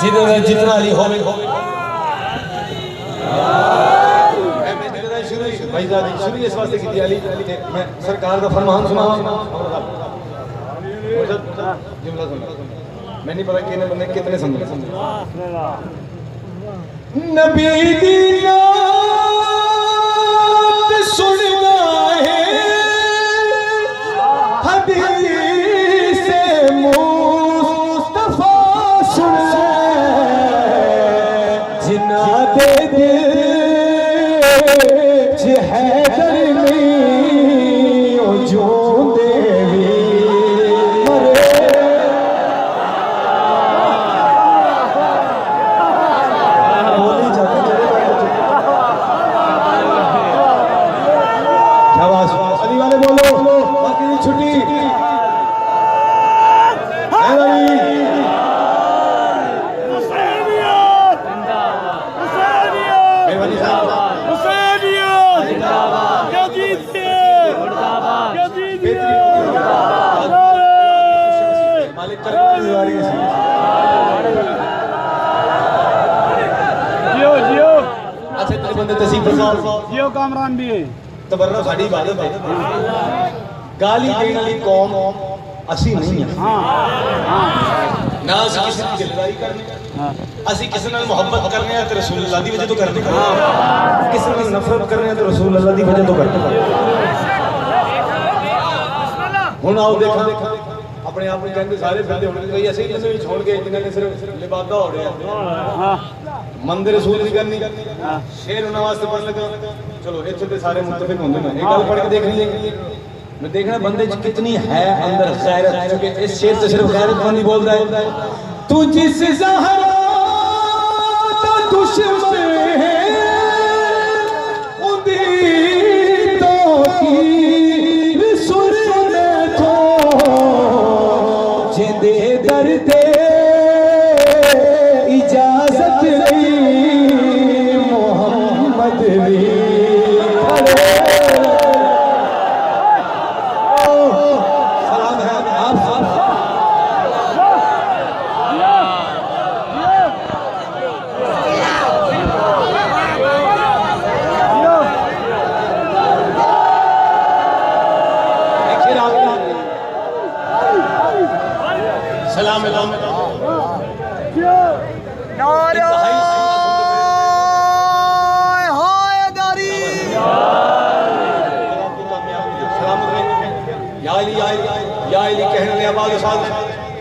जिधर जितना अली होवे भाई शुरू इस वास्ते की अली मैं सरकार का फरमान सुना मैं नहीं पता कितने बंदे कितने समझे नबी दी नात सुनना है हदीस मुस्तफा सुनना जिन्ना दे है दरमी ओ जो देवी जियो कामरान भी है तबर्रा साडी इबादत है गाली देने वाली कौम असी नहीं है ना असी किसी की दिलदारी करने असी किसी नाल मोहब्बत करने हैं तो रसूल अल्लाह दी वजह तो करने किसी नाल नफरत करने हैं तो रसूल अल्लाह दी वजह तो करने हुण आओ देखा अपने आप को कहते सारे बंदे होने कोई ऐसे ही नहीं छोड़ के जिन्हां ने सिर्फ लिबादा हो रहा हां मंदिर रसूल दी करनी शेर उन्हां वास्ते पढ़ लगा चलो इत्थे ते सारे मुत्तफिक होंदे ने एक गल पढ़ के देखनी है मैं देखना बंदे च कितनी है अंदर गैरत क्योंकि इस शेर से सिर्फ गैरत बंदी बोलता है तू जिस ज़हरा दा दुश्मन है उदी तो की सुने तो जिंदे दर्द इजाजत नहीं मोहम्मद भी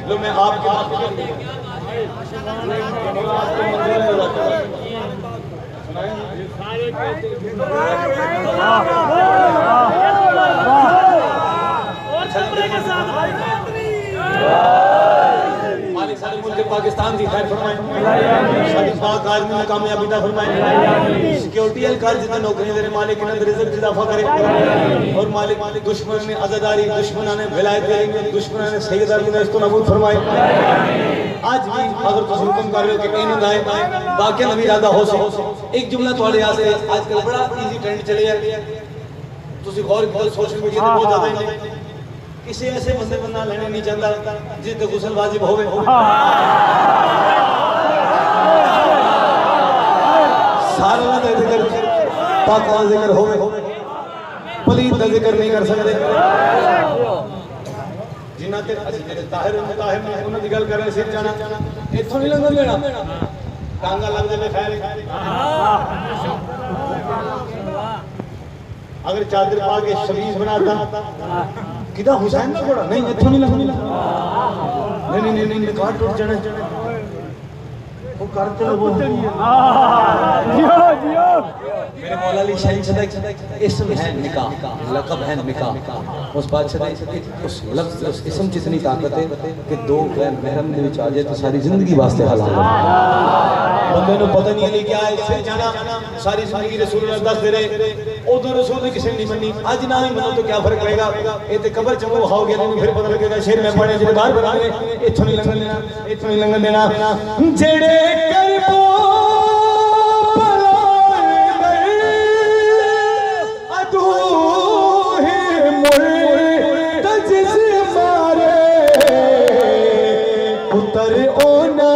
लो मैं आपके मालिक सारे मुल्क पाकिस्तान की खैर फरमाए सारी पाक आदमी में कामयाबी दा फरमाए सिक्योरिटी एहलकार जितने नौकरी दे मालिक ने रिज़्क़ इजाफा करे और मालिक दुश्मन ने आज़ादारी दुश्मन ने विलायत करेंगे दुश्मन ने सैयदारी ने इसको नबूद फरमाए आज भी अगर तुम हुक्म कर रहे हो कि कहीं दाएं बाकी नबी इरादा हो सको एक जुमला थोड़े यहाँ से आजकल बड़ा इजी ट्रेंड चले है तुसी गौर करो सोशल मीडिया पे बहुत ज्यादा किसी ऐसे बंदे बंदा लेने नहीं चाहता जिस ते गुस्ल वाजिब होवे सारा दा जिक्र पाक दा जिक्र होवे पलीत दा जिक्र नहीं कर सकते जिन्ना ते असि जेडे ताहिर मुताहिर ने उन्हां दी गल कर रहे सिर जाना इथों नहीं लंघन लेना टांगा लग जावे खैर अगर चादर पा के शबीज बनाता किदा हुसैन का घोड़ा नहीं इथों नहीं लंघन नहीं नहीं नहीं निकाह टूट जाना वो कर चलो वो जियो जियो मेरे मौला अली शाही सदा इसम है निकाह लक़ब है निकाह उस बादशाह उस लफ्ज़ उस इसम जितनी ताकत है कि दो गैर महरम दे विच आ जाए तो सारी जिंदगी वास्ते हलाल है बंदे को पता नहीं है क्या है इससे जाना सारी जिंदगी रसूल अल्लाह दस दे रहे उधर रसूल ने किसी ने नहीं मनी आज ना ही मनो तो क्या फर्क पड़ेगा ये ते कब्र च वो खाओगे नहीं फिर पता लगेगा शेर में पड़े जिन्हें बाहर बना ले इथों नहीं लंघन देना इथों नहीं लंघन देना जेड़े करबो उतर ओना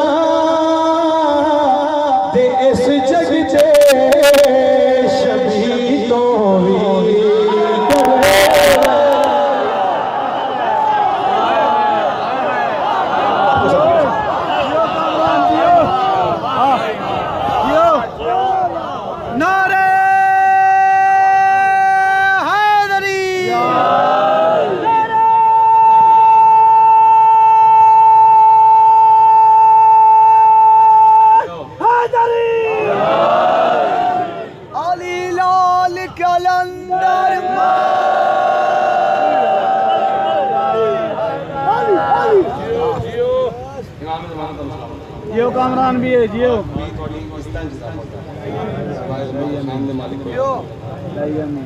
जियो कामरान भी है जियो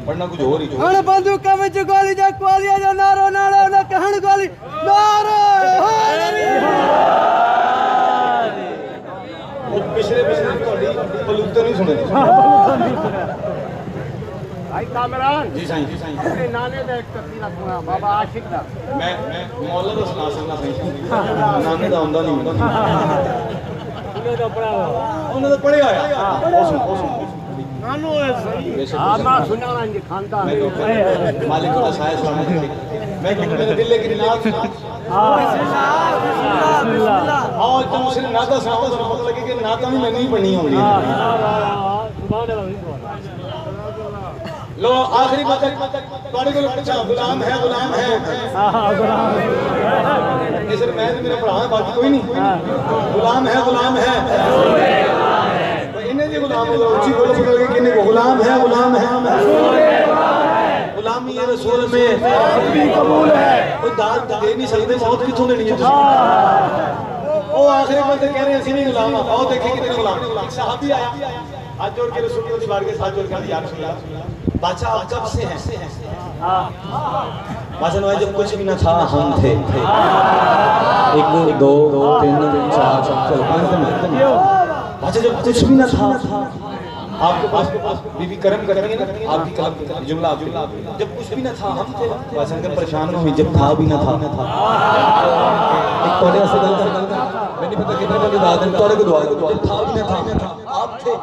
पढ़ना कुछ हो रही हण बंदूका विच गोली जा क्वालिया जा नारो नारे ना कहण गोली नारे पिछले बलूते नहीं सुने भाई कामरान जी साईं जी साईं अपने नाने दा एक तस्वीर सुना बाबा आशिक दा मैं मौला दा सुना सकदा सही नाने दा आंदा नहीं ਉਹਨੇ ਤਾਂ ਪੜਿਆ ਉਹਨੇ ਤਾਂ ਪੜਿਆ ਆ ਉਹ ਸੁਣ ਨਾਨੋ ਹੈ ਸਹੀ ਹਾਂ ਮੈਂ ਸੁਣਾਣਾ ਜੀ ਖਾਨਦਾਨ मालिक का साया सुना मैं कहूं मेरे दिल की नात सुना और तुम सिर्फ नाता सुनाओ तो पता लगे कि नाता भी मैंने ही पढ़नी होगी लो आखिरी बात तुम्हारे को पूछा गुलाम है ये सिर्फ मैं मेरा भरा है बाकी कोई नहीं गुलाम है इन्हें जी गुलाम ऊंची बोलो पता लगे कि गुलाम है गुलामी ये रसूल में भी कबूल है कोई दाद दे नहीं सकते मौत किथों देनी है ओ आखिरी बंदे कह रहे हैं असली गुलाम आओ देखें कितने गुलाम एक सहाबी आया हाथ जोड़ के रसूल की बारगाह के साथ जोड़ के या रसूल अल्लाह बादशाह आप कब से हैं बादशाह जब कुछ भी ना था हम थे 1 2 3 4 चल 5 दिन बादशाह जब कुछ भी ना था आपके पास बीबी कर्म करेंगे ना आपकी कलम जुमला जब कुछ भी ना था हम थे बादशाह के परेशान हुए जब था भी ना था एक तोड़े से गल कर मैं नहीं पता कितने बजे दाद तोड़े को दुआ था भी ना था आप थे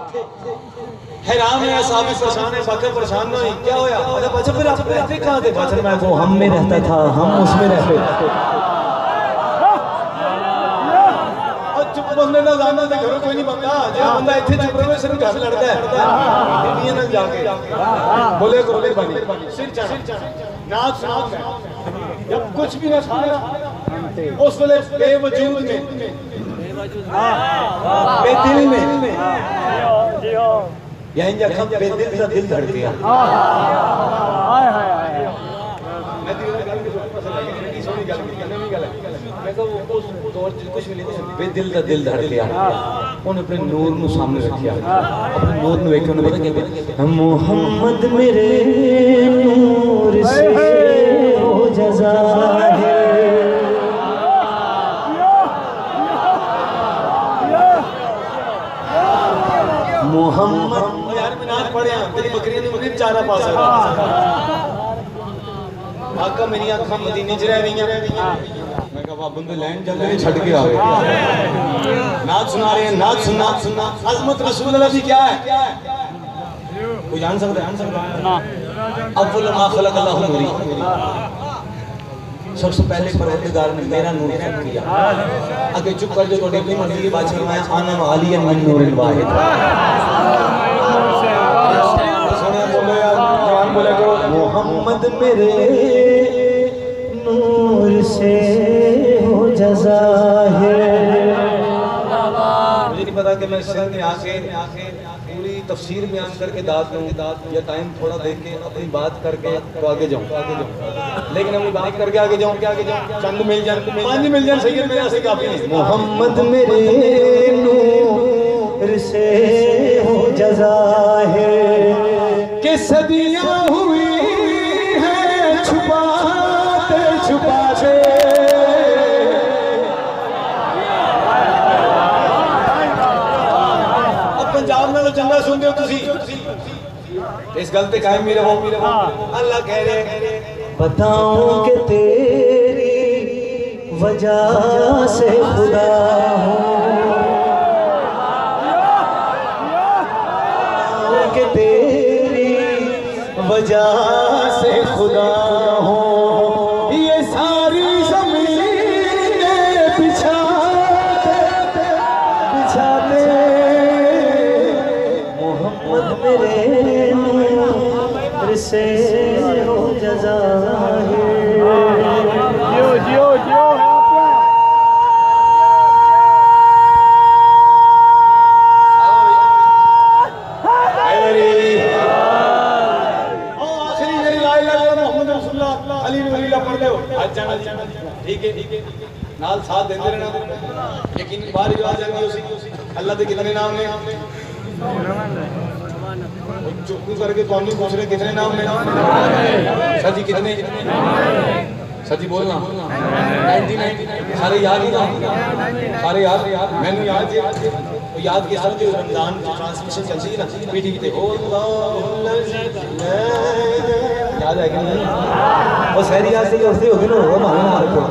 हैरान है साहब परेशान है बाकी परेशान नहीं क्या होया अरे बच्चा फिर आप रहते कहां थे बादशाह मैं तो हम में रहता था हम उसमें रहते चुप बंदे ना जाना ते घरों कोई नहीं बनता जे बंदा इथे चुप रहे सिर्फ घर लड़ता है दुनिया ना जाके बोले बनी सिर चढ़ नाच सुनाओ जब कुछ भी ना था उस वेले बेवजूद में बेदिल में यहीं जखम बेदिल सा दिल धड़ गया हाय हाय मैं दिल गल की पसंद लगी सोनी गल की नवी गल मैं तो उस दौर कुछ भी नहीं बेदिल दा दिल धड़ गया उन्हें अपने नूर नु सामने रखिया अपने नूर नु देख के उन्हें पता क्या मोहम्मद मेरे नूर से हो जज़ा है मोहम्मद यार मैं नाच पढ़िया तेरी बकरियां ने मुझे चारा पा सकता आका मेरी आंखां मदीने च रह रही मैं कहा बंदे लैंड जल्दी छड़ के आ गए नाच सुना रहे हैं नाच सुनना अजमत रसूल अल्लाह की क्या है कोई जान सकता है अव्वल मा खलक अल्लाह नूरी सबसे पहले परवरदिगार ने मेरा नूर खत्म किया आगे चुप कर जो थोड़ी अपनी मर्जी की बात सुनवाया आना वाली मिन नूरिल वाहिद सुने बोले यार जवान बोले करो मोहम्मद मेरे नूर से हो जज़ा है मुझे नहीं पता कि मैं सर में आके पूरी तफसीर बयान करके दाद दूं या टाइम थोड़ा देख के अपनी बात करके तो आगे जाऊं लेकिन अपनी बात करके आगे जाऊं चंद मिल जाए 5 मिल जाए सही है मेरे से काफी है मोहम्मद मेरे नूर से हो जज़ा है कि सदियां हुई हैं छुपाते छुपाते पंजाब में तो चंगा सुनते हो तुसी इस गल पे कायम भी रहो अल्लाह कह रहे बताऊं कि तेरी वजह से खुदा हूं कि तेरी वजह से खुदा हूं ये सारी जमीन बिछाते मोहम्मद मेरे नूर से हो जज़ा है जियो आखिरी लेकिन बाहर जो आ जाएंगे उसी अल्लाह के कितने नाम ने चुप करके कौन नहीं पूछ रहे कितने नाम ने सर जी कितने सर जी बोलना 99 सारे याद ही ना सारे याद मैंने याद तो याद के साथ जो रमजान की ट्रांसमिशन चल रही है ना पीटीवी पे याद है कि नहीं वो सहरी याद से होते होगे ना वो मालूम हमारे को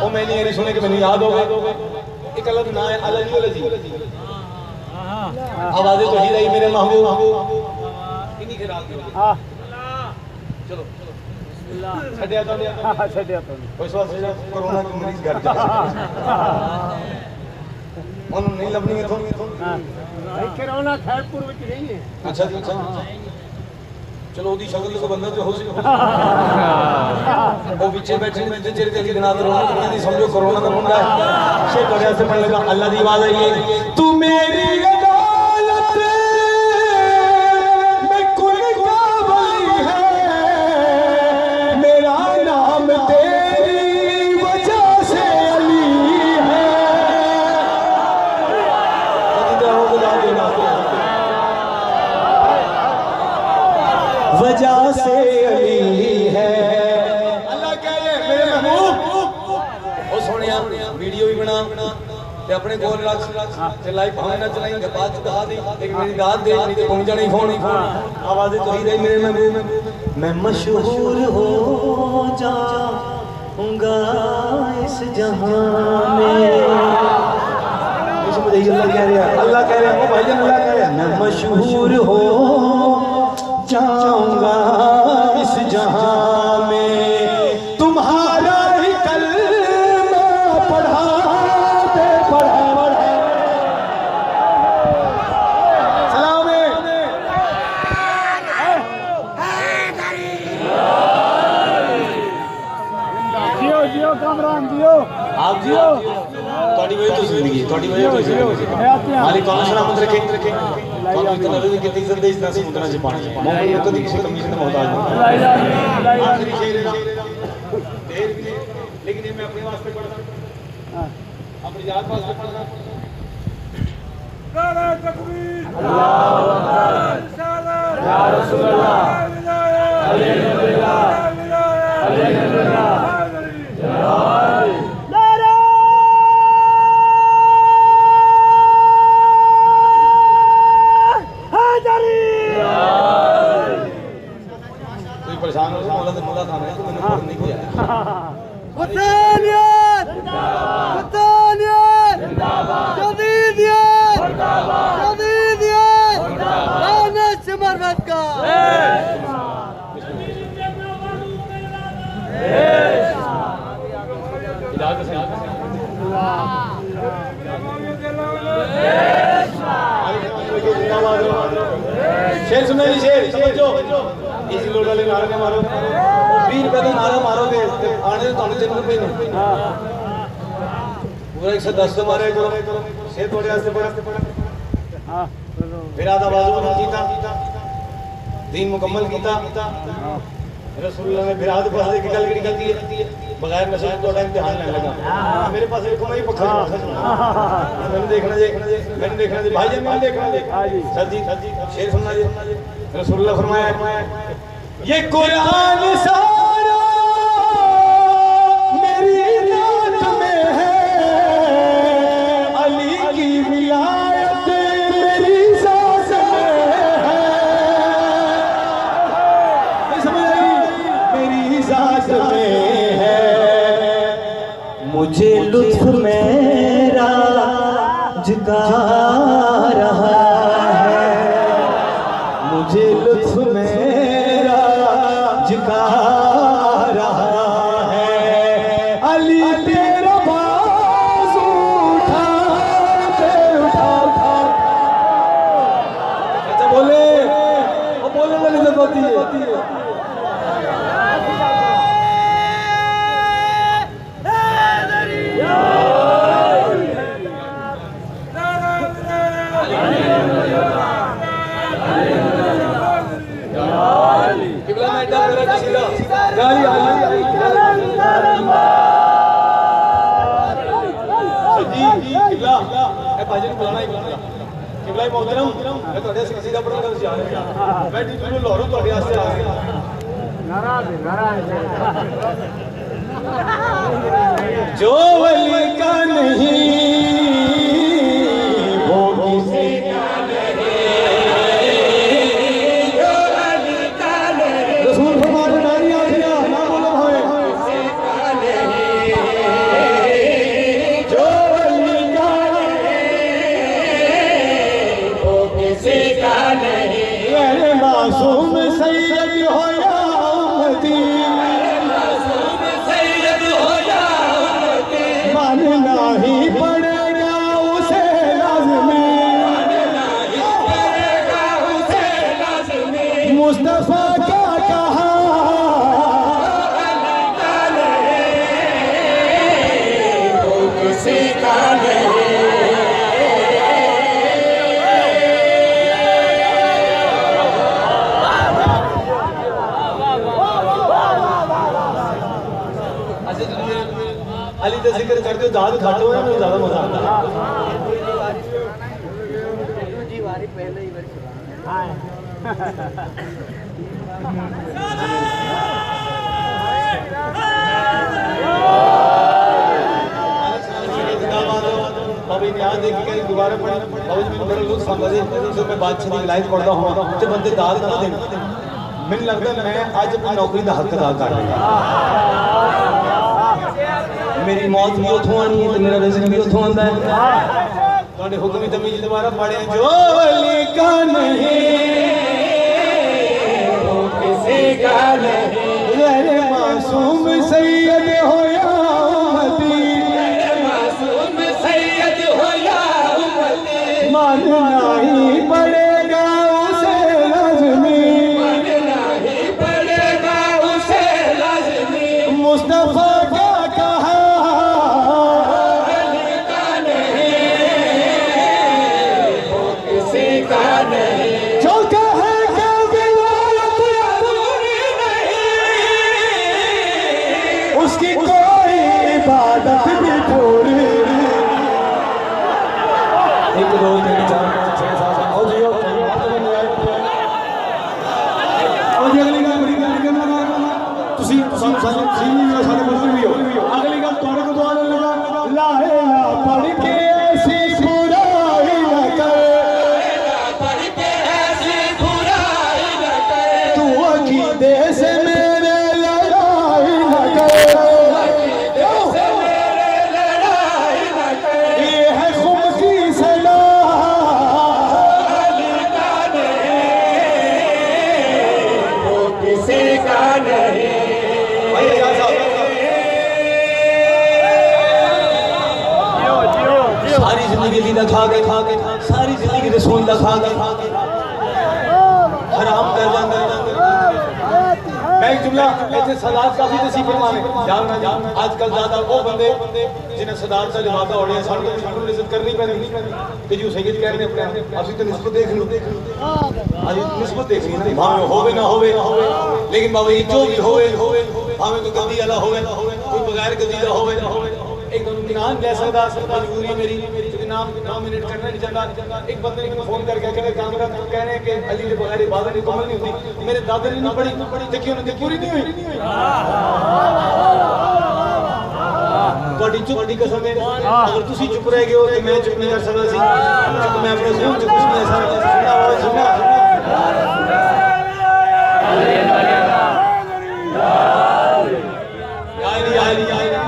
वो मैंने ये सुने कि मैंने याद होगा एक अलग ना है अलग जी आवाजें तो ही रही मेरे महबूब इन्हीं के रात में चलो छड़िया तो इस वास्ते कोरोना के मरीज घर जा उन्होंने नहीं लभनी है भाई कोरोना खैरपुर में नहीं है अच्छा जी अच्छा चलो ओदी शक्ल तो बंदा जो हो सी वो पीछे बैठे ने चेहरे ते गिना दे रोना नहीं समझो कोरोना का मुंडा है से बढ़िया से पढ़ने लगा अल्लाह की आवाज आई है तू मेरी अदालत में कुल का वली है मेरा नाम तेरी वजह से अली है वजह से अली है अल्लाह कह रहे मेरे महबूब ओ सोनिया वीडियो भी बना ते अपने कोल रख ते लाइव भावे ना चलाएंगे बाद च दिखा दे लेकिन मेरी दाद दे नहीं ते पहुंच जानी फोन आवाज़ तो ही रही मेरे महबूब मैं मशहूर हो जाऊंगा इस जहां में अल्लाह कह रहे हैं भाईजान अल्लाह कह रहे हैं मैं मशहूर हो जाऊंगा इस जहां में तुम्हारा ही कलमा पढ़ाते पढ़ा सलाम जियो कामरान जियो आप जियो थोड़ी वजह तो जिंदगी थोड़ी वजह तो जिंदगी मालिक कौन सलामत रखे कौन इतना रज़ी के तीसरे देश ना समुद्र से पानी मोहम्मद को कभी किसी कमी से मोहताज नहीं आखिरी शेर है देर भी लेकिन ये मैं अपने वास्ते पढ़ता अपनी जात वास्ते पढ़ता नारे तकबीर अल्लाहु अकबर रिसालत या रसूल अल्लाह अल्हम्दुलिल्लाह अल्हम्दुलिल्लाह परेशान हो मुला खाना है तो मैंने फोन नहीं किया वतनियत वतनियत जदीदियत जदीदियत लाना सिमरत का शेर सुनो जी शेर समझो इसी लोड वाले नारे ने मारो 20 रुपए का नारा मारोगे आने तो 3 रुपए नहीं पूरा 110 तो मारे करो शेर थोड़े वास्ते पड़ा फिर आधा बाजू में कीता दीन मुकम्मल कीता रसूलुल्लाह ने बिराद पास की गल करी है बगैर नशे तो इम्तिहान लेने लगा मेरे पास एक कोई पक्का मैंने देखना जी भाई जी मैंने देखना सर जी शेर सुनना जी रसूलुल्लाह फरमाया ये कुरान सारा मेरी रात में है अली की विलायत मेरी सांस में है समझ आई मेरी सांस में है मुझे लुत्फ मेरा जगा रहा है मुझे लुत्फ मेरा जगा रहा है अली तेरा बाजू उठाते उठा अच्छा बोले वो बोलने वाली जरूरत होती है Yeah. जी किबला ए भाजी ने बुलाना ही बुलाना किबला मोहतरम मैं ਤੁਹਾਡੇ ਸਿੱਖੀ ਦਾ ਬੜਾ ਕਰ ਜਾ ਰਿਹਾ ਮੈਂ ਜੀ ਲਾਹੌਰੋਂ ਤੁਹਾਡੇ ਵਾਸਤੇ ਆ ਗਿਆ जो वली का नहीं वो किसी का नहीं जो वली का नहीं रसूल फरमाते नारी आखिया ना बोलो भाई किसी का नहीं जो वली का नहीं वो किसी का नहीं मेरे मासूम सैयद हो या उम्मती मानना ही पड़ेगा उसे लाज़मी मुस्तफा क्या कहा वो किसी का अली का जिक्र करते हो दाद खाते हो ना मुझे ज्यादा मजा आता है जी वारी पहले ही बार दोबारा पढ़ा बड़ा लुत्फ आता है जो मैं बादशाह की लाइफ पढ़ता हूँ तो बंदे दाद ना देना मैंने लगता मैं आज अपनी नौकरी का हक अदा कर रहा मेरी मौत भी उथों आनी है तो मेरा रिज़्क़ भी उथों आंदा है थोड़े हुक्म तमीज दोबारा पढ़े जो वली का नहीं वो किसी का नहीं मेरे मासूम सैयद हो या उम्मती मासूम सैयद हो या उम्मती मानना ही पड़ेगा उसे लाज़मी मानना ही पड़ेगा उसे लाज़मी मुस्तफा उसकी कोई इबादत भी पूरी एक दो तीन चार पाँच छः सात आओ जी आओ जी अगली गल बड़ी गल करना तुसी सारे मजदूर भी हो अगली गल तुहाडे को दुआ लगा ला इलाहा पढ़ के ऐसी बुराई न कर पढ़ के ऐसी बुराई न कर तू अकीदे से मेरे लड़ाई न कर सारी जिंदगी दा खा के सारी जिंदगी रसूल दा खा के हराम कर जांदा मैं एक जुमला ऐसे सलाद काफी नसीब फरमाने जानना आजकल ज्यादा वो बंदे जिन्हें सदात का लिबासा हो रहा है सानू इज्जत करनी पैंदी ते जो सैयद कह रहे अपने असि तो निस्बत देख लो आज निस्बत देखनी ना भावे होवे ना होवे लेकिन बाबा जो भी होवे भावे कोई गंदी वाला होवे कोई बगैर गंदी दा होवे एक इम्तिहान कह सकता मजबूरी मेरी क्योंकि नाम नॉमिनेट करना नहीं चाहता एक बंदे ने फोन करके कहने कामरा कह रहे हैं कि अली के बगैर इबादत मुकम्मल नहीं होती मेरे दादा ने ना पढ़ी देखिए उन्होंने पूरी नहीं हुई ਤੁਹਾਡੀ ਚੁੱਪ ਦੀ ਕਸਮ ਹੈ ਅਗਰ ਤੁਸੀਂ ਚੁੱਪ ਰਹਿ ਗਏ ਹੋ ਤੇ ਮੈਂ ਚੁੱਪ ਨਹੀਂ ਕਰ ਸਕਦਾ ਸੀ ਚੁੱਪ ਮੈਂ ਆਪਣੇ ਜ਼ੁਬਾਨ ਚ ਕੁਝ ਨਹੀਂ ਐਸਾ ਸੁਣਨਾ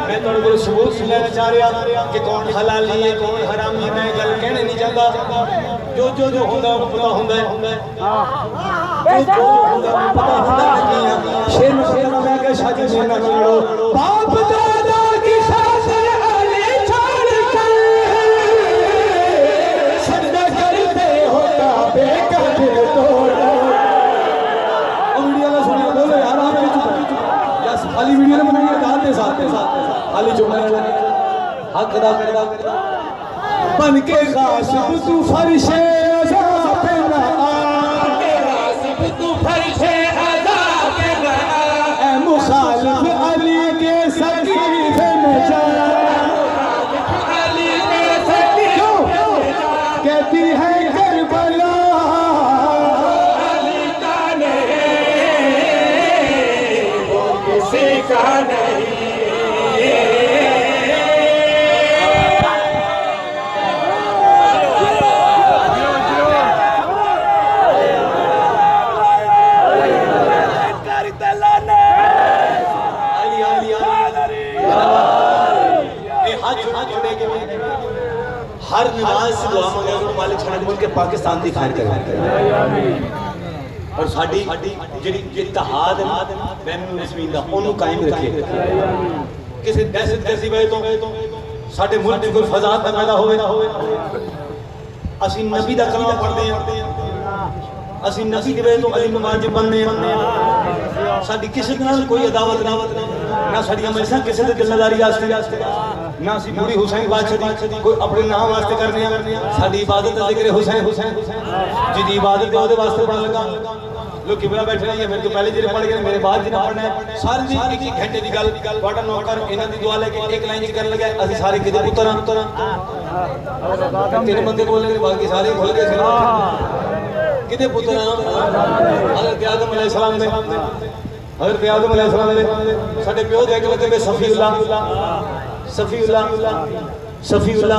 मैं थोड़े को सबूत लेना चाह रहा कि कौन हलाली है कौन हरामी मैं गल कहने नहीं चाहता जो होंदा वो पता होंदा है जो होंदा वो पता होंदा है शेर में कहना मैं कि शादी में ना लड़ो बाप दादा की शादी अली छोड़ कर सजदा करते होता बेकदर तोड़ो वीडियो में सुनिए बोलो यार आप यस खाली वीडियो में बनाइए गाते साथ खाली चुप हक अदा कर बन के गासिब तू फर्शे अज़ा पे ना आ गासिब तू फर्शे अज़ा पे ना ए मुखालिफ अली के सकीफ़े में जा मुखालिफ अली के हर नमाज से दुआ मांगे कि मालिक साडे मुल्क के पाकिस्तान दी खैर करे और साडी जेडी इत्तेहाद है बैनुल मुस्लिमीन दा ओनू कायम रखे किसी दहशतगर्दी वजह तो साडे मुल्क च कोई फसाद ना पैदा होवे ਅਸੀਂ ਨਬੀ ਦਾ ਕਲਮਾ ਪੜ੍ਹਦੇ ਹਾਂ ਅਸੀਂ ਨਬੀ ਦੇ ਵੇ ਤੋਂ ਅਲੀ ਨਮਾਜ਼ ਬਣਨੇ ਆ ਸਾਡੀ ਕਿਸੇ ਨਾਲ ਕੋਈ ਅਦਾਵਤ ਨਾ ਸਾਡੀਆਂ ਮਜਲਿਸਾਂ ਕਿਸੇ ਦੇ ਦਿਲਦਾਰੀ ਵਾਸਤੇ ਨਾ ਅਸੀਂ ਪੂਰੀ ਹੁਸੈਨ ਬਾਦਸ਼ਾਹ ਦੀ ਕੋਈ ਆਪਣੇ ਨਾਮ ਵਾਸਤੇ ਕਰਨੇ ਆ ਸਾਡੀ ਇਬਾਦਤ ਦਾ ਜ਼ਿਕਰ ਹੁਸੈਨ ਜਿਹਦੀ ਇਬਾਦਤ ਹੈ ਉਹਦੇ ਵਾਸਤੇ ਪੜ੍ਹਨ ਲੱਗਾ लोग किबला बैठे हैं मेरे तो पहले जिन्हें पढ़ गए मेरे बाद जिन्हें पढ़ना है सारी दिन एक घंटे की गल वाटा नौकर इन्हां दी दुआ लेके एक लाइन कर लगा असि सारे किदे पुत्तर तीन बंदे बोले बाकी सारे भूल गए किदे पुत्तर हज़रत आदम अलैहिस्सलाम दे हज़रत आदम अलैहिस्सलाम दे साडे प्यो दे के लगे सफीउल्लाह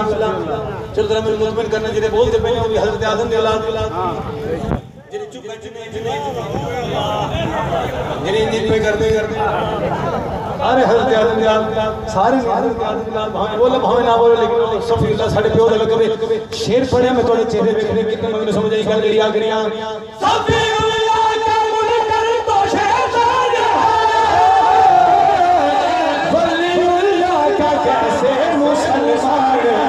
चल जरा मेरे मुतमिन करना जिहड़े बोलते पे भी हज़रत आदम दे औलाद जिन्हें चुप बैठे जिन्हें पे करते अरे हज़रत आदम सारे भावे बोले भावे ना बोले लेकिन सफीउल्लाह साडे प्यो दे लगे शेर पढ़े मैं तोड़े चेहरे वेखने कितने मंगने समझ आई गल जेड़ी आ गई सफीउल्लाह का मुनकर तो शैतान है वलीउल्लाह का कैसे मुसलमान है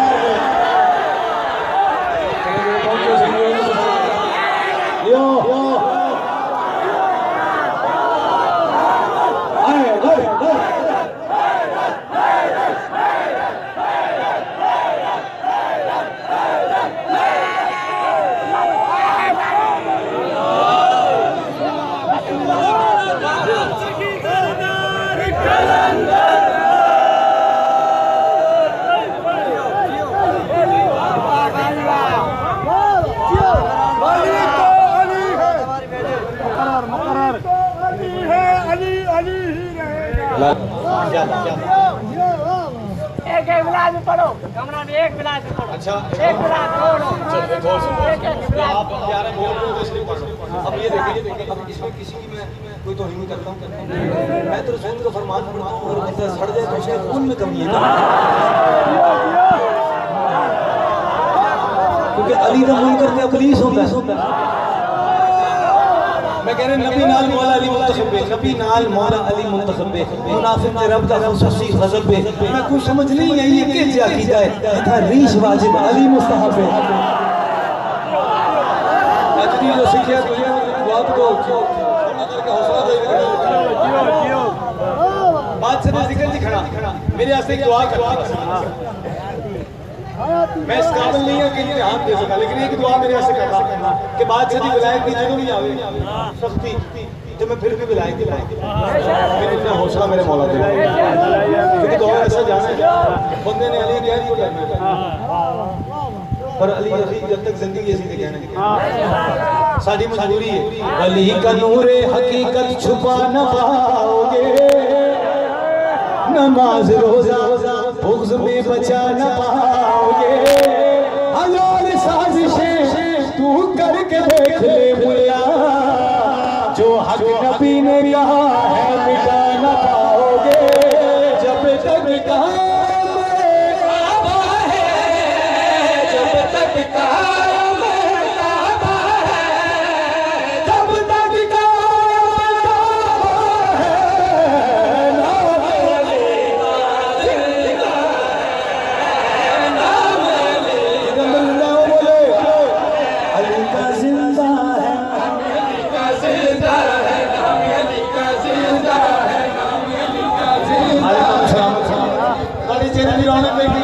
एक विलास में पढ़ो कमरा में एक विलास में पढ़ो अच्छा एक विलास छोड़ो आप 11 बोल रहे हो तो इसलिए पढ़ रहे हो अब ये देखिए अब इसमें किसी की मैं कोई तौहीन नहीं करता हूं मैं तो रसूल का फरमान पढ़ता हूं और बंदा सड़ जाए तो उसके खून में कमी है क्योंकि अली का मुनकर में इब्लीस होता है मैं कह रहा नबी नाल मौला अली मुंतखब है नबी नाल मौला अली मुंतखब है मुनाफिक ने रब का खुसूसी गजब है मैं कुछ समझ नहीं आई ये कैसे अकीदा है इतना रीश वाजिब अली मुस्तहब है अजनी जो सीखिया दुनिया बात को करके हौसला दे बात से जिक्र जी खड़ा मेरे वास्ते एक दुआ कर मैं इस काबिल नहीं हूं कि इम्तिहान दे सका लेकिन एक दुआ मेरे वास्ते करना कि बाद से विलायत की जरूर नहीं आवे सख्ती तो मैं फिर भी विलायत दिलाऊं मेरे इतना हौसला मेरे मौला दे क्योंकि दौर ऐसा जाना है बंदे ने अली कह दिया पर अली जब तक जिंदगी ऐसी थे कहना साडी मजबूरी है अली का नूरे हकीकत छुपा न पाओगे नमाज रोजा बुग़्ज़ में बचा न पाओगे हजार साजिशें तू करके देख ले मुल्ला जो हक नबी ने कहा है मिटा न पाओगे जब तक काम काबा है जब तक काम काबा है जब तक काम काबा है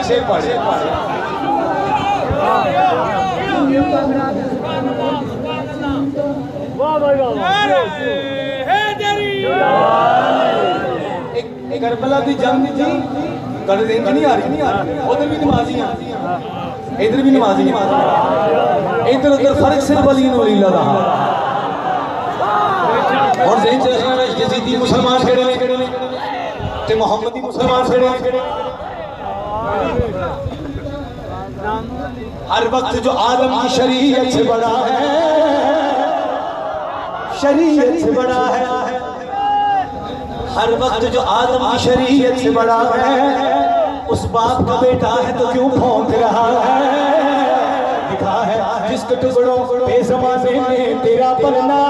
शेर पढ़े करबला की जंग थी कल रेंज नहीं आ रही उधर भी नमाजी इधर भी नमाजी इधर उधर फर्क सिर्फ अली वलीला रहा और यजीदी मुसलमान खड़े ते मोहम्मदी मुसलमान खड़े हर वक्त जो आदम की शरीयत से बड़ा है शरीयत से बड़ा है हर वक्त जो आदम की शरीयत से बड़ा है उस बाप का बेटा है तो क्यों भौंक रहा है। लिखा है जिसके टुकड़ों पे ज़माने में तेरा पलना,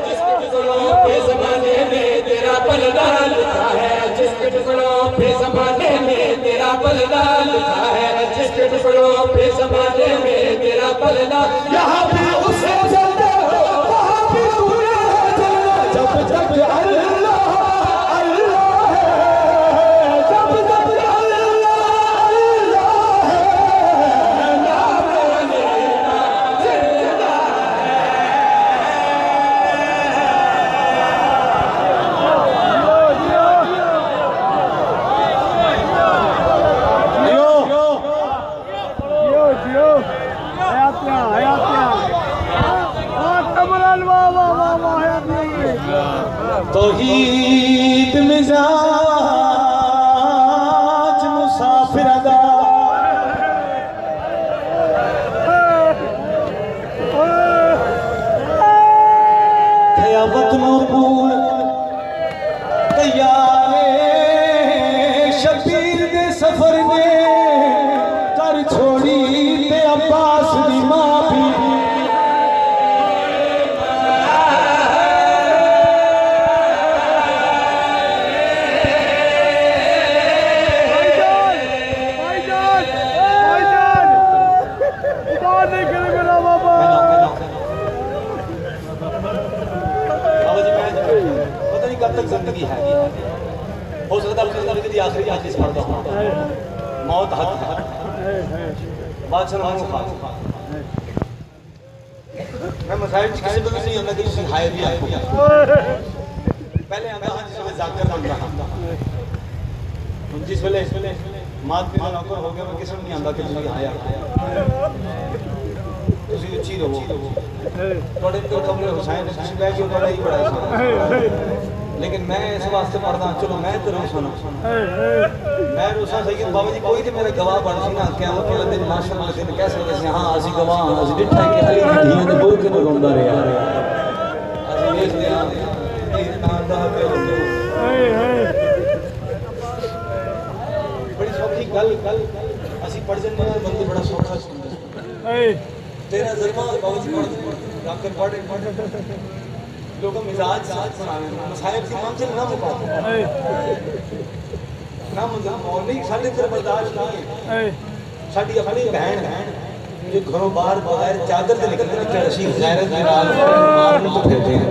जिसके टुकड़ों पे ज़माने में तेरा पलना लिखा है, जिसके टुकड़ों पे ज़माने में तेरा पलना लिखा है, जिसके टुकड़ों पे ज़माने में तेरा पलना। यहाँ भी उसे जलते हो वहाँ भी तुम्हें है जलना, जब तक अल्लाह अल्लाह है, जब तक अल्लाह अल्लाह है, नाम लेना जिंदा तौहीद मिजाज मुसाफिर अदा, क़यामत नूर तैयारे शबीर दे सफर ने कर छोड़ी ते अब्बास दी मां भी। कब तक जिंदगी है, हो सकता है जिंदगी की आखिरी हादिस पढ़ता हूँ, मौत हक है, बादशाह मैं मसाइल किसी भी नहीं अंदर किसी हाय भी आपको पहले आंदा हां जिस में जाकर बन रहा जिस वेले मात पिता नौकर हो गया मैं किसी नहीं आंदा कि ਤੁਸੀਂ ਆਇਆ ਤੁਸੀਂ ਉੱਚੀ ਰਹੋ ਤੁਹਾਡੇ ਕੋਲ ਕਮਰੇ ਹੁਸੈਨ ਤੁਸੀਂ ਬਹਿ ਕੇ ਤੁਹਾਡਾ ਹੀ ਬੜਾ ਆਸਾਨ लेकिन मैं इस वास्ते पढ़दा चलो मैं तो रोसा ना मैं रोसा सही कि बाबा जी कोई तो मेरा गवाह बन सी ना क़यामत वाले दिन माशर वाले दिन कह सकते हैं हां असि गवाह असि डिठा कि अली दी धीयां दे बोल के रोंदा रहा असि देखदे हां ये नाम दा पे बड़ी सौखी गल असि पढ़ जंदे हां बंदे बड़ा सौखा सुनदे तेरा जरमा बाबा जी जाकर पढ़े लोगों मिजाज साथ बनाने मसाइब की मंजिल ना मुकाते ना मंजिल और नहीं साढ़े तेरे बर्दाश्त नहीं साड़ी अपनी बहन जो घरों बाहर बगैर चादर से निकलते हैं असी गैरत के नाल ईमान में फिरते हैं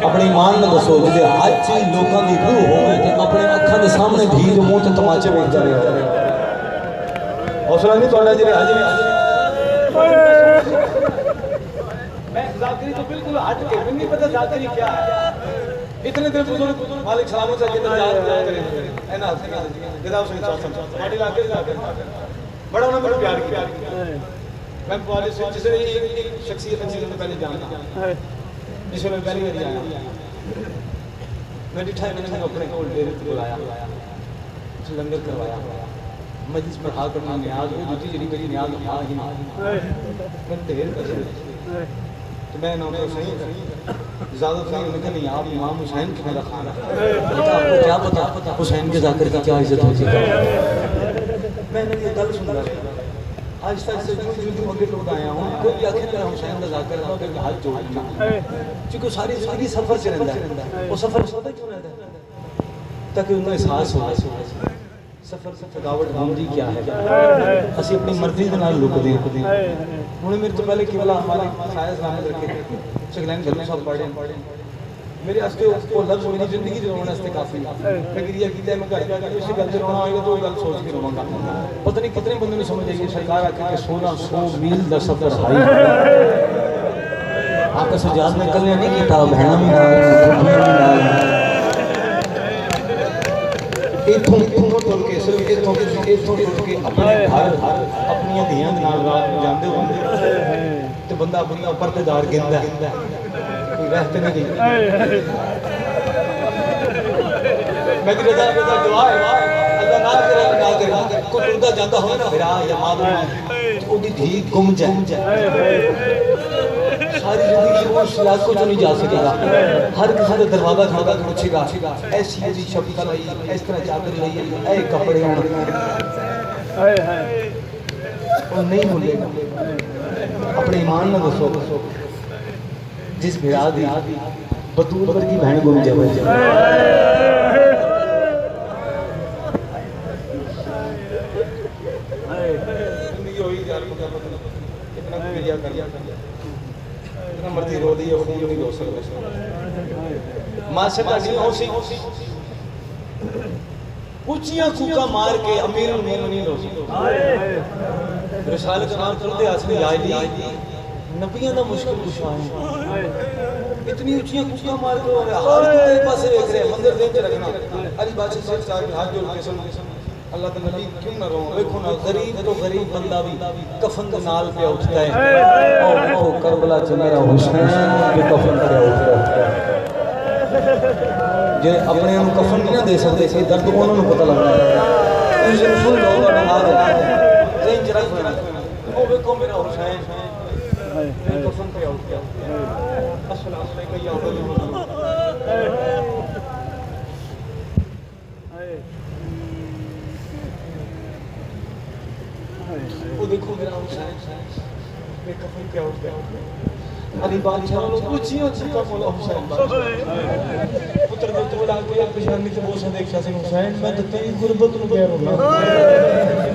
अपने ईमान में दसो जिसे आज ची लोगों की रूह हो गई तो अपने अखां के सामने भीड़ मुंह ते तमाचे वेख जा रहे हौसला नहीं तोड़ा जिले आज मैं जाकिरी तो बिल्कुल हट के मुझे नहीं पता जाकिरी क्या है इतने दिन बुजुर्ग मालिक सलामत से जिंदा याद करे है ना जदा उसने चाहता हमारे इलाके बड़ा उन्होंने बड़ा प्यार किया मैं कॉलेज से जिसे एक शख्सियत थी मैं पहले जानता जिसे मैं पहली बार आया मैं डिठा मैंने अपने को डेरे पे बुलाया लंगर करवाया मजलिस में हाथ करना न्याज वो दूसरी जड़ी मेरी न्याज हां ही मैं ढेर कर तो मैं ना तो सही ज़्यादा नहीं उनका नहीं आप इमाम हुसैन की मेरा खाना आपको क्या पता हुसैन के जाकर की क्या इज्जत होती है मैंने ये गल सुन रहा आज तक से जो अगे लोग आया हूँ कोई भी आखिर मेरा हुसैन का जाकर आकर हाथ जोड़ना क्योंकि सारी सफ़र से रहता है वो सफ़र पता क्यों रहता है ताकि उन्हें एहसास हो सफर से थकावट होंदी क्या है असि अपनी मर्जी के नाल लुकदे हुण मेरे तो पहले केवल हमारे साया सलामत रखे शगलैन गल्लू साहब पढ़े मेरे वास्ते वो लफ्ज मेरी जिंदगी दे रोने वास्ते काफी मैं गिरिया कीता मैं घर जाकर इसी गल से रोना होएगा तो गल सोच के रोवांगा पता नहीं कितने बंदे ने समझ आएगी सरकार आके 1600 मील दा सफर हाई आपका सजाद ने कल नहीं कीता बहना भी नाल इथों तुर के सिर्फ इथों तुर के अपने घर अपनी धियां दे नाल रात में जांदे होंदे ते बंदा अपनी परतेदार गिनदा कोई रहते नहीं मैं की रजा दुआ है अल्लाह ना करे कोई टुरदा जांदा होवे ना फिरा या मां ओदी धी गुम जाए सारी जिंदगी वो उस इलाकों से नहीं जा सकेगा। हर किसी का दरवाजा खड़ा कर पूछेगा ऐसी ऐसी शब्द लाई, इस तरह चादर लाई, ऐ कपड़े और नहीं भूलेगा। अपने ईमान में दसो जिस बिरा दी बतूल वर्गी बहन गुम जावे इतना मर्जी रो दी खून नहीं रो सकता। माशा ऊंचियां कूका मार के अमीर नहीं रो सकता। रिसालत का नाम चलते असली याद नबियां दा मुश्किल कुशा है। इतनी ऊंचियां कूका मार के और हर कोई पासे देख रहे मंदिर देख रखना अली बादशाह से चार हाथ जोड़ के सुन अल्लाह दा नबी क्यों ना रो। देखो ना गरीब तो गरीब बंदा भी कफन के नाल पे उठता है। ओ करबला च मेरा हुसैन के कफन पे उठता है। जे अपने नु कफन नहीं ना दे सकते सी दर्द उन्हां नु पता लगदा है। उस सुन लो नमाज ज़हन च रख लेना ओ देखो मेरा हुसैन कफन पे उठ गया। अस्सलाम वालेकुम या वो देखो मेरा हुसैन मैं कफन पे उठ गया। अली बादशाह लोग ऊंची का बोला हुसैन पुत्र को बोला कोई पेशानी से बोसा देखा से हुसैन मैं तो तेरी गुरबत नु कह रहा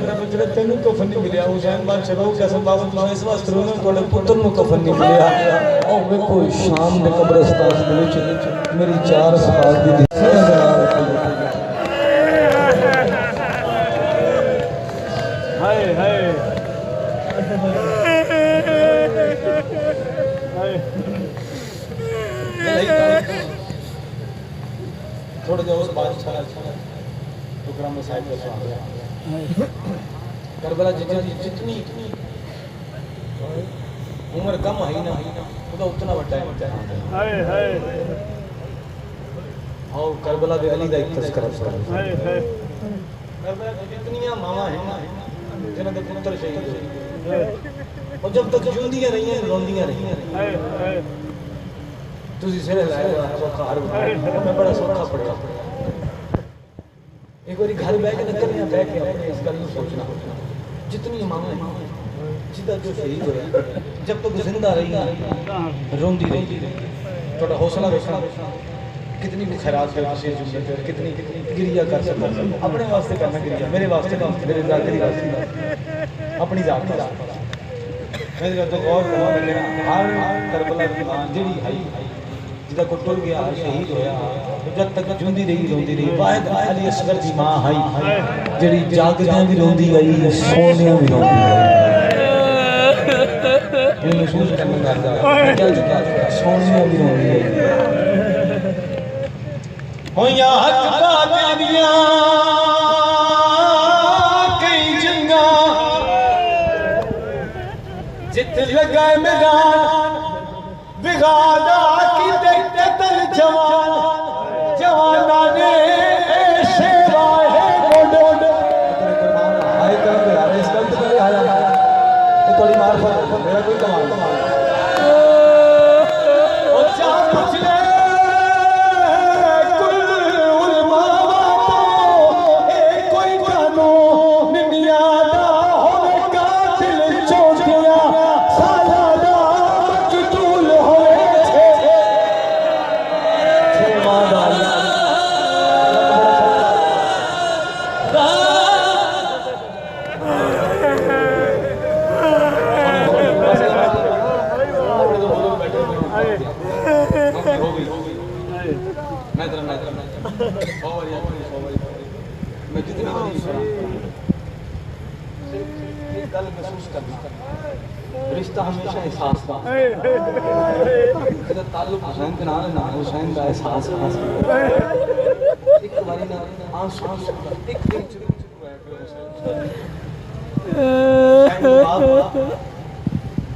मेरा बचड़ा तेनु कफन नहीं मिला। हुसैन बादशाह को कसम बाबा तू इस वास्ते रोना कोले पुत्र नु कफन नहीं मिला। ओ देखो शाम दे कब्रिस्तान दे विच मेरी 4 साल दी हाय हाय थोड़ा जो उस बादशाह टुकड़ा में साहिब का करबला जितनी उम्र कम है ना तो उतना बड़ा है। हाय हाय और करबला दे अली दा एक तस्करा हाय हाय करबला जितनी मामा है ना जिन्हां दे पुत्र शहीद होए और जब तक जिंदियां रही हैं रोंदियां रही हैं। हाय हाय तुझे सिर लाया सौखा हर मैं बड़ा सौखा पड़ेगा। एक बार घर बैठ के निकलने बैठ के अपने इस गल को सोचना जितनी मामा है जिदा जो शहीद होया जब तक जिंदा रही रोंदी रही थोड़ा हौसला रखना कितनी भी खैरात कर कितनी गिरिया कर सकता अपने वास्ते करना गिरिया मेरे वास्ते मेरे जागरी वास्ते अपनी जात मैं तो गौर करना हर करबला की मां जेड़ी है जिदा को टुर गया शहीद होया जब तक जिंदी रही रोंदी रही वाहिद अली असगर दी मां है जेड़ी जागदियां भी रोंदी गई सोनियां भी रोंदी गई। ये महसूस करना चाहता क्या चुका सोनियां भी रोंदी गई होया हक दा तेरियां कई जंगा जित लगाए मैदान बिगाड़ा की तल जवान जवाना ने सेवा है गोड आए कर यार इस गलत करे आया ये थोड़ी मार्फत मेरा कोई कमाल ओ जा पूछ ले कुल उलमा तो ए कोई जानो निमिया दा होवे कातिल चोटिया साला दा मकतूल होवे छे मादा मैं जितनी गल महसूस करना रिश्ता हमेशा एहसास का ताल्लुक हुसैन के नाल ना हुसैन का एहसास एक बारी ना आंसू एक दिन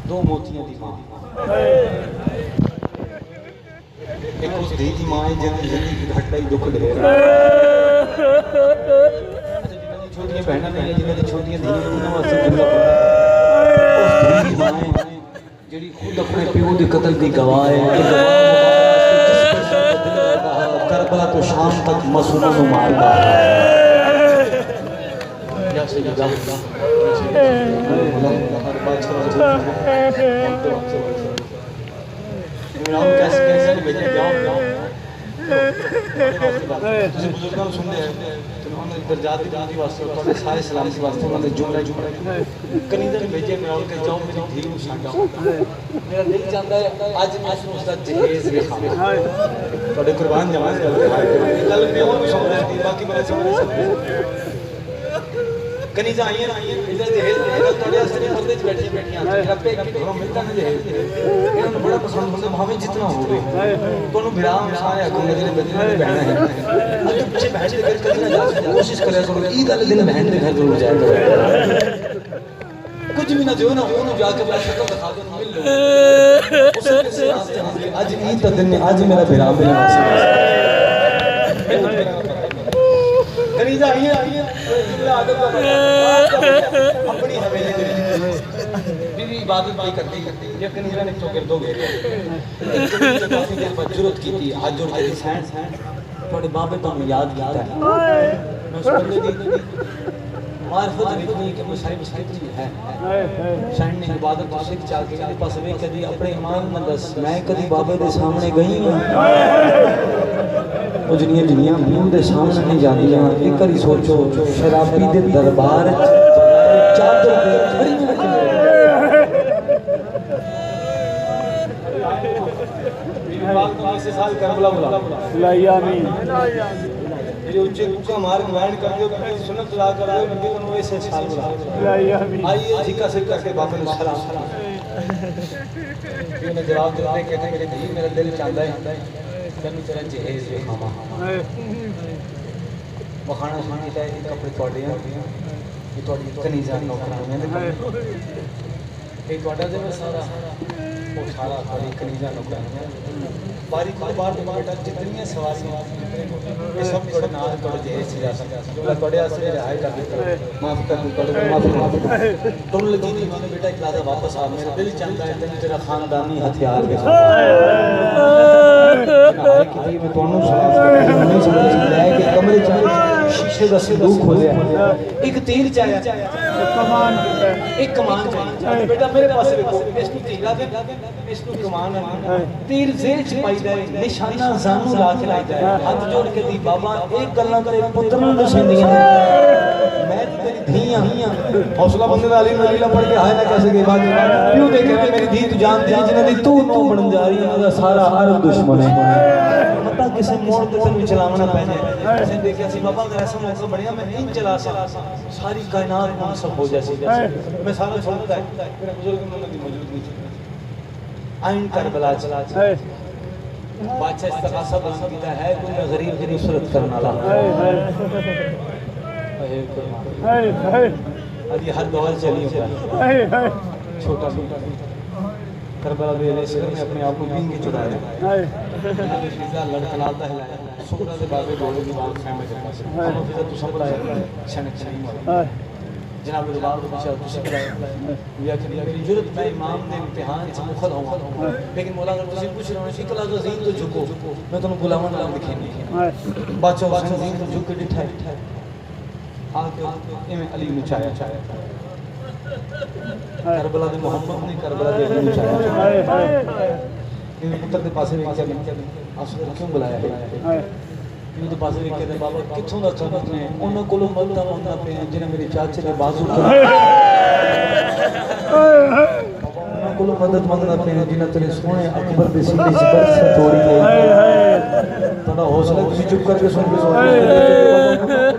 दो मोतियां दी मां एक उस दी दी मां जिंदगी घटदा ही दुख दे छोटियां बहना नहीं जिन्हां दी छोटियां दी उन्हां वास्ते जिंदा उस दी मां जी ਜਿਹੜੀ ਖੁਦ ਆਪਣੇ ਪਿਓ ਦੇ ਕਤਲ ਦੀ ਗਵਾਹ ਹੈ ਕਰਬਲਾ ਤੋਂ ਸ਼ਾਮ ਤੱਕ ਮਾਸੂਮਾਂ ਨੂੰ ਮਾਰਦਾ ਹੈ या से ये गाँव हर बात कैसे कैसे भेजे जाओ ਤੁਸੀਂ ਬਜ਼ੁਰਗਾਂ ਨੂੰ ਸੁਣਦੇ ਹੋ ਤੇ ਉਹਨਾਂ ਦੇ ਦਰਜਾਤ ਦੀ ਜਾਤੀ ਵਾਸਤੇ ਤੁਹਾਡੇ ਸਾਰੇ ਸਲਾਮਤੀ ਵਾਸਤੇ ਉਹਨਾਂ ਦੇ ਜੁਮਲੇ ਕਨੀਦਰ ਭੇਜੇ ਮੈਂ ਉਹਨਾਂ ਕੇ ਜਾਉਂ ਮੇਰੀ ਧੀ ਨੂੰ ਛੱਡਾਂ ਮੇਰਾ ਦਿਲ ਚਾਹੁੰਦਾ ਹੈ ਅੱਜ ਮੈਂ ਉਸ ਦਾ ਜਹੇਜ਼ ਵੇਖਾਂ ਤੁਹਾਡੇ ਕੁਰਬਾਨ ਜਾਵਾਂ ਇਸ ਗੱਲ ਮੈਂ ਉਹਨੂੰ ਸਮਝਦੀ ਬਾਕੀ ਮੈਂ ਸਮਝ ਨਹੀਂ ਸਕਦਾ कनीजा आई है इधर जहेज थोड़े वास्ते पर्दे च बैठियां रब्बे घरों मिलता ना जहेज इन्होंने बड़ा पसंद होंगे भावे जितना हो गए तोनू विराम सारे अगों मेरे बदले में बहना है अगर पीछे बहन के घर कभी ना जा कोशिश करे करो ई गल दिन बहन के घर जरूर जाया करो कुछ भी ना जो ना ओनू जाके बड़ा शक्ल दिखा दो मिल लो उसे आज ईद का दिन आज मेरा विराम मिलना कनीजा आई है अपनी हवेली बीवी इबादत भी करती ये कनीजा ने चौगिर्द हो गए जरूरत की थी हाथ जोड़ के सैन थोड़े बाबे तो हमें याद किया है मैं उस बंदे दी मार्फत इतनी कि वो सारी मुश्किल है सैन ने इबादत तो सिख चाह के मेरे पास वे कभी अपने ईमान में दस मैं कभी बाबे के सामने गई हूं ਉਹ ਜਿਹੜੀਆਂ ਜਿਹੜੀਆਂ ਮੂੰਹ ਦੇ ਸਾਹਮਣੇ ਨਹੀਂ ਜਾਂਦੀਆਂ ਇੱਕ ਵਾਰੀ ਸੋਚੋ ਸ਼ਰਾਬੀ ਦੇ ਦਰਬਾਰ ਚਾਦਰ ਦੇ ਖੜੀ ਨਾ बाग तो इस साल करबला बुलाया नहीं मेरे ऊंचे कुका मार गवान कर दियो कि सुन्नत ला कर आए मैं तो इस साल बुलाया आइए झिका से करके बाबा ने सलाम ने जवाब देते कहते मेरे भाई मेरा दिल चाहता है कभी तेरा जहेज खावा मखाना सुनी है कपड़े थोड़े हैं ये थोड़ी कनीजा नौकरानियां दे ये थोड़ा दे सारा वो सारा थोड़ी कनीजा नौकरानियां बारी को बार बेटा जितनी सवारियां ये सब थोड़े नाल थोड़े जहेज से जा सकते हैं थोड़े वास्ते रिहाई कर दे माफ कर दो थोड़े माफ तुम लगी नहीं मैंने बेटा इकलादा वापस आ मेरा दिल चाहता है तेरा खानदानी हथियार के साथ मैं ਤੁਹਾਨੂੰ ਸਲਾਮ ਨਹੀਂ ਸਮਝ ਲੈ ਕੇ ਕਮਰੇ ਚ ਸ਼ੀਸ਼ੇ ਦਾ ਸੰਦੂਕ ਖੋਲਿਆ ਇੱਕ ਤੀਰ ਚਾਇਆ ਇੱਕ ਕਮਾਨ ਚਾਇਆ ਬੇਟਾ ਮੇਰੇ ਪਾਸੇ ਵੇਖੋ ਇਸ ਨੂੰ ਤੀਰਾ ਦੇ ਇਸ ਨੂੰ ਕਮਾਨ ਤੀਰ ਜ਼ੇਲ ਚ ਪਾਈਦਾ ਹੈ ਨਿਸ਼ਾਨਾ ਸਾਨੂੰ ਲਾ ਕੇ ਲਾਈਦਾ ਹੈ ਹੱਥ ਜੋੜ ਕੇ ਦੀ ਬਾਬਾ ਇਹ ਗੱਲਾਂ ਤੇਰੇ ਪੁੱਤਰ ਨੂੰ ਦੱਸਦੀਆਂ ਮੈਂ ਤੇਰੀ ਧੀ ਆ ਹੌਸਲਾ ਬੰਦੇ ਦਾ ਅਲੀ ਨਲੀਲਾ ਪੜ ਕੇ ਹਾਏ ਨਾ ਕਹਿ ਸਕੇ ਬਾਕੀ ਪਿਓ ਦੇ ਕਹਿੰਦੇ ਮੇਰੀ ਧੀ ਤੂੰ ਜਾਣਦੀ ਹੈ ਜਿਨ੍ਹਾਂ ਦੀ ਤੂੰ ਬਣਨ ਜਾ ਰਹੀ ਹੈ ਉਹਦਾ ਸਾਰਾ ਅਰਬ ਦੁਸ਼ਮਣ ਹੈ पता किसी मोड़ पे तेन चलावना पै जाए किसी देखा सी बाबा अगर ऐसा मौका बढ़िया मैं नहीं चला सकता सारी कायनात मुनसब हो जैसी मैं सारा छोड़ता है मेरा बुजुर्ग मोहम्मद मौजूद नहीं आइन करबला चला बादशाह इस्तगासा बंद कीता है कोई गरीब की नुसरत करने वाला अभी हर दौर चली होता छोटा करबला दे में अपने आप को दीन के चुराया लड़खड़ाता है सुकरा दे बाबे डोले की बात फैमिली के पास हम फिर तू सब लाया शनक नहीं जनाब जवाब पूछा तू सब लाया या कि मेरी जरूरत मैं इमाम दे इम्तिहान से मुखल हूं लेकिन मौला अगर तुझे पूछ रहे हो शिकला तो ज़ीन तो झुको मैं तन्नू बुलावन नाम दिखेंगे बादशाह हुसैन ज़ीन तो झुक के डिठा आके इवें अली नु चाया करबला दे मोहम्मद ने करबला दे अली नु चाया पुत्र के पास असगर क्यों बुलाया है तो पास कहते बाबा किथों दा चमक ने उन्हां कोलों मदद मंगदा पे जिन्हें मेरे चाचे ने बाजू उन्हां कोलों मदद मंगदा पे जिन्हें तेरे सोने अकबर दे सीने च बरस तोड़ी है थोड़ा हौसला तुसी चुप करके सुन के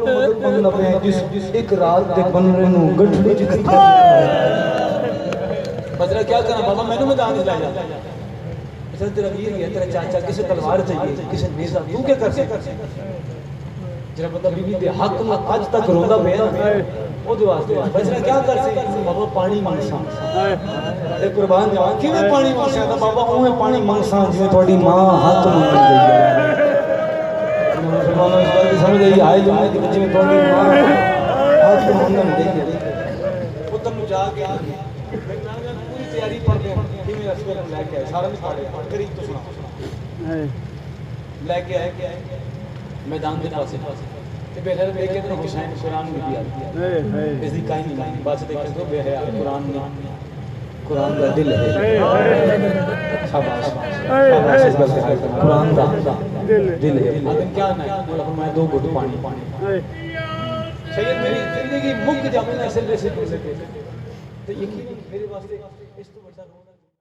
मदद मंगदा पे जिस एक रात दे बनने नु गठड़ी च बजरा क्या करना बाबा मैनू मैदान च ला जा तेरा वीर है तेरा चाचा किसे तलवार चाहिए किसे नेज़ा तू क्या कर सकता जरा बंदा बीवी दे हक में आज तक रोंदा पिया ओदे वास्ते बचना क्या कर सकता बाबा पानी मंगसा ते कुर्बान जावां किवें पानी मंगसा दा बाबा ओवें पानी मंगसा जिवें तोड़ी मां हाथ मंग गई है मुसलमानों इस बात की समझ आई आए जो जिवें तोड़ी मां हाथ मंगन गई है पुत्र नु जाके पूरी यारी पढ़ते हैं कि मेरा फिल्म लेके आए सारा नहीं पढ़े करीब तो सुना लेके आए मैदान के पास ते बेहतर देखे तो हुसैन कुरान में भी आती है इसकी कहीं नहीं बस देखे तो बेहया कुरान का दिल है शाबाश शाबाश इस बस कुरान का दिल है अदन क्या ना बोला मैं 2 घुट पानी सैयद मेरी जिंदगी मुक जावे ना सिले से तो यकीन मेरे वास्ते इस तो बड़ा